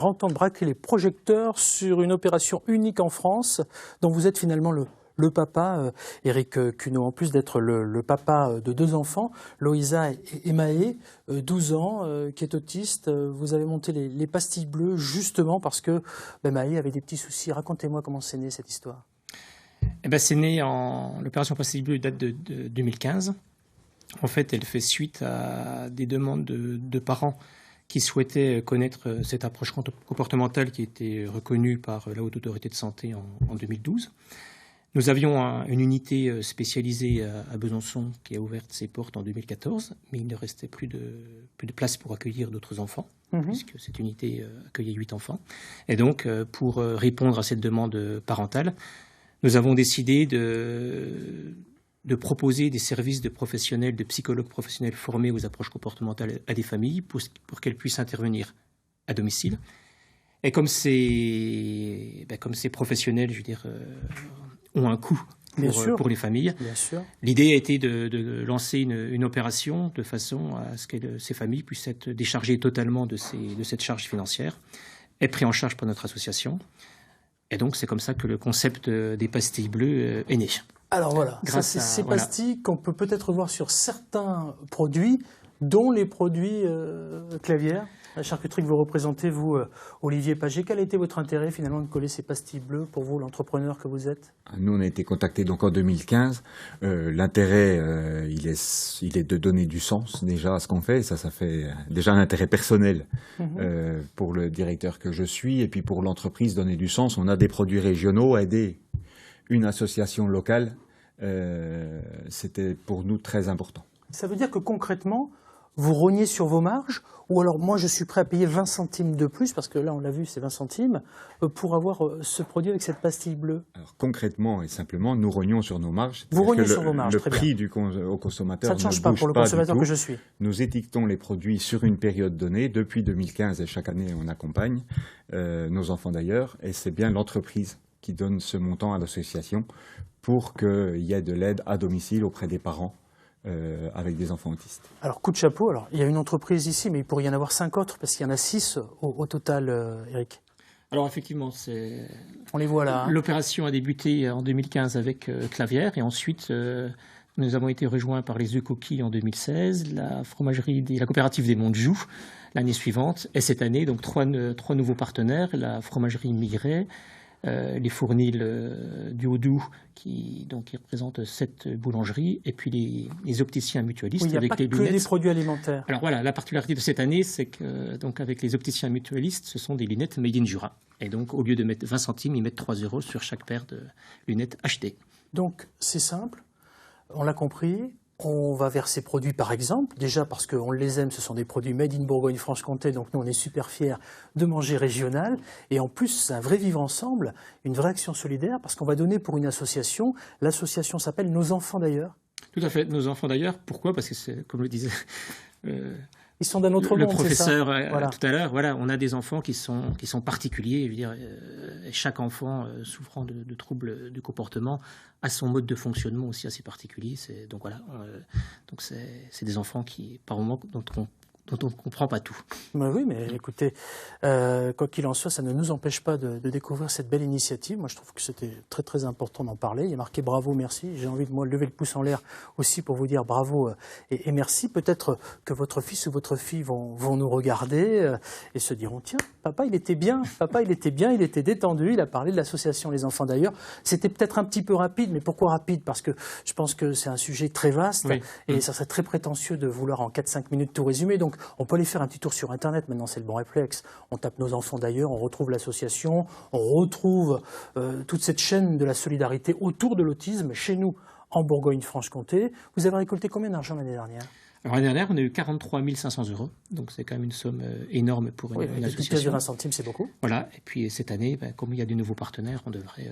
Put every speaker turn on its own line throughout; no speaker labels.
entendre braquer les projecteurs sur une opération unique en France, dont vous êtes finalement le papa, Éric Cuneau, en plus d'être le papa de 2 enfants, Loïsa et Maë, 12 ans, qui est autiste. Vous avez monté les pastilles bleues justement parce que Maë avait des petits soucis. Racontez-moi comment c'est né cette histoire.
C'est né l'opération pastilles bleues date de 2015. En fait, elle fait suite à des demandes de parents qui souhaitaient connaître cette approche comportementale qui était reconnue par la Haute Autorité de Santé en 2012. Nous avions une unité spécialisée à Besançon qui a ouvert ses portes en 2014, mais il ne restait plus de place pour accueillir d'autres enfants, puisque cette unité accueillait 8 enfants. Et donc, pour répondre à cette demande parentale, nous avons décidé de proposer des services de professionnels, de psychologues professionnels formés aux approches comportementales à des familles pour qu'elles puissent intervenir à domicile. Et comme ces professionnels, je veux dire, ont un coût pour les familles, l'idée a été de lancer une opération de façon à ce que ces familles puissent être déchargées totalement de cette charge financière et pris en charge par notre association. Et donc c'est comme ça que le concept des pastilles bleues est né.
Alors voilà, ces pastilles qu'on peut peut-être voir sur certains produits, dont les produits Clavière, la charcuterie que vous représentez, vous, Olivier Paget. Quel a été votre intérêt finalement de coller ces pastilles bleues pour vous, l'entrepreneur que vous êtes?
Nous, on a été contactés donc en 2015. L'intérêt, il est de donner du sens déjà à ce qu'on fait. Ça fait déjà un intérêt personnel pour le directeur que je suis, et puis pour l'entreprise, donner du sens. On a des produits régionaux, aider une association locale, c'était pour nous très important.
Ça veut dire que concrètement, vous rognez sur vos marges, ou alors moi je suis prêt à payer 20 centimes de plus, parce que là on l'a vu, c'est 20 centimes, pour avoir ce produit avec cette pastille bleue?
Alors concrètement et simplement, nous rognons sur nos marges.
Vous rognez sur vos marges,
le
très
prix
bien.
au consommateur
ça ne change pas pour le consommateur que je suis.
Nous étiquetons les produits sur une période donnée, depuis 2015, et chaque année on accompagne nos enfants d'ailleurs, et c'est bien l'entreprise qui donne ce montant à l'association pour qu'il y ait de l'aide à domicile auprès des parents avec des enfants autistes.
Alors, coup de chapeau, alors, il y a une entreprise ici, mais il pourrait y en avoir 5 autres, parce qu'il y en a 6 au total, Éric.
Alors effectivement,
on les voit là.
L'opération a débuté en 2015 avec Clavière, et ensuite nous avons été rejoints par les œufs coquilles en 2016, la coopérative des Monts de Joux l'année suivante, et cette année, donc trois nouveaux partenaires, la fromagerie Miret, les fournils du Haut-Doubs qui représentent 7 boulangeries, et puis les opticiens mutualistes.
Oui, avec les lunettes. Il n'y a pas que des produits alimentaires.
Alors voilà, la particularité de cette année, c'est que donc avec les opticiens mutualistes, ce sont des lunettes made in Jura. Et donc au lieu de mettre 20 centimes, ils mettent 3 € sur chaque paire de lunettes achetées.
Donc c'est simple, on l'a compris. On va vers ces produits, par exemple, déjà parce qu'on les aime, ce sont des produits made in Bourgogne-Franche-Comté, donc nous on est super fiers de manger régional, et en plus c'est un vrai vivre ensemble, une vraie action solidaire, parce qu'on va donner pour une association, l'association s'appelle Nos Enfants d'ailleurs.
Tout à fait, Nos Enfants d'ailleurs, pourquoi? Parce que c'est, comme le disait
ils sont d'un autre
le
monde,
professeur
voilà.
Tout à l'heure, voilà, on a des enfants qui sont particuliers, je veux dire, chaque enfant souffrant de troubles de comportement a son mode de fonctionnement aussi assez particulier. Donc voilà, donc c'est des enfants qui, par moments, dont on ne comprend pas tout.
Oui, mais écoutez, quoi qu'il en soit, ça ne nous empêche pas de découvrir cette belle initiative. Moi, je trouve que c'était très très important d'en parler. Il y a marqué bravo, merci. J'ai envie de moi lever le pouce en l'air aussi pour vous dire bravo et merci. Peut-être que votre fils ou votre fille vont nous regarder et se diront tiens, papa il était bien, il était détendu, il a parlé de l'association Les Enfants d'ailleurs. C'était peut-être un petit peu rapide, mais pourquoi rapide? Parce que je pense que c'est un sujet très vaste, oui. Et ça serait très prétentieux de vouloir en 4-5 minutes tout résumer. Donc on peut aller faire un petit tour sur Internet, maintenant c'est le bon réflexe. On tape Nos Enfants d'ailleurs, on retrouve l'association, on retrouve toute cette chaîne de la solidarité autour de l'autisme chez nous en Bourgogne-Franche-Comté. Vous avez récolté combien d'argent l'année dernière?
Alors l'année dernière, on a eu 43 500 €, donc c'est quand même une somme énorme pour une association.
Une pièce de 20 centimes, c'est beaucoup.
Voilà, et puis cette année, comme il y a de nouveaux partenaires, on devrait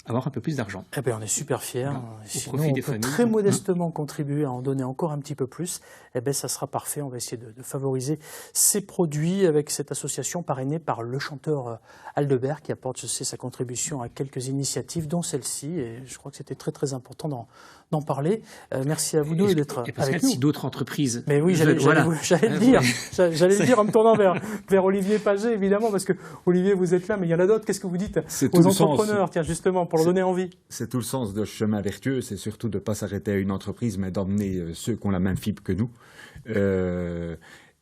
avoir un peu plus d'argent.
Eh bien, on est super fiers.
Voilà,
Sinon,
profit
on
des
peut
familles.
très modestement contribuer à en donner encore un petit peu plus. Eh bien, ça sera parfait. On va essayer de favoriser ces produits avec cette association parrainée par le chanteur Aldebert qui apporte, je sais, sa contribution à quelques initiatives, dont celle-ci. Et je crois que c'était très, très important d'en parler. Merci à vous deux d'être
Et Pascal,
avec nous.
si d'autres entreprises...
Mais oui, j'allais le dire. J'allais le dire en me tournant vers Olivier Paget, évidemment, parce que Olivier, vous êtes là, mais il y en a d'autres. Qu'est-ce que vous dites aux entrepreneurs, tiens, justement, pour leur donner envie?
C'est tout le sens de ce chemin vertueux, c'est surtout de ne pas s'arrêter à une entreprise, mais d'emmener ceux qui ont la même fibre que nous.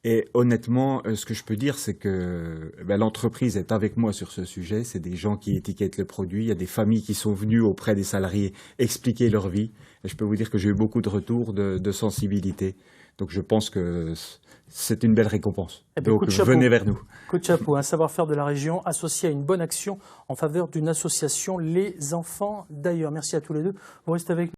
Et honnêtement, ce que je peux dire, c'est que l'entreprise est avec moi sur ce sujet. C'est des gens qui étiquettent le produit. Il y a des familles qui sont venues auprès des salariés expliquer leur vie. Et je peux vous dire que j'ai eu beaucoup de retours de sensibilité. Donc je pense que c'est une belle récompense. Donc venez vers nous.
Coup de chapeau, un savoir-faire de la région associé à une bonne action en faveur d'une association, les enfants d'ailleurs. Merci à tous les deux. Vous restez avec nous.